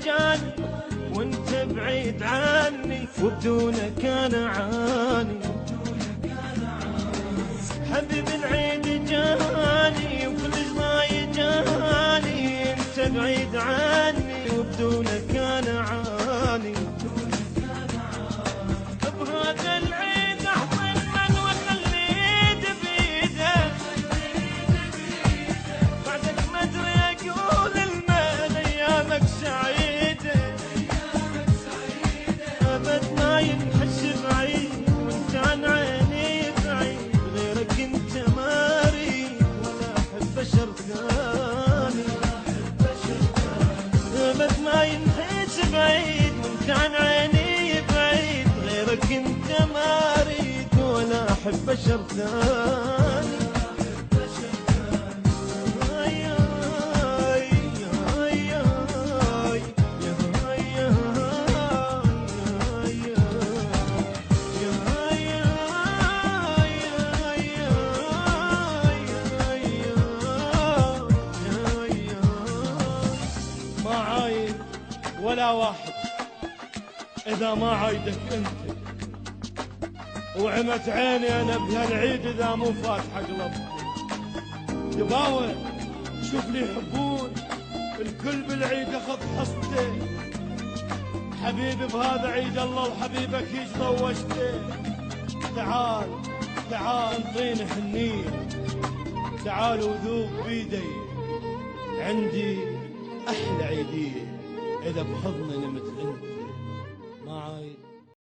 جاني وانت بعيد عني وبدونك انا عاني. حبيب العيد جاني وكل ضايع جاني، انت بعيد عني وبدونك انا عاني. بهذا العيد احضن من وخليت بيدك، بعدك ما ادري اقول المال ايامك سعيده. ابد ما ينحس بعيد وانت عن عيني بعيد، غيرك انت ما اريد ولا احب بشر ثاني. ابد ما ينحس بعيد وانت عن عيني بعيد، غيرك انت ما اريد ولا احب بشر ثاني. ما عايد ولا واحد إذا ما عايدك أنت، وعمت عيني أنا بهالعيد إذا مو فاتحة قلبي. يباوع شوف لي يحبون الكل بالعيد أخذ حصته، حبيبي بهذا عيد الله وحبيبك هيج ضوجته. تعال تعال انطيني حنين، تعال وذوق بيدي، عندي أحلى عيدين إذا بحضني نمت أنت. ما عايد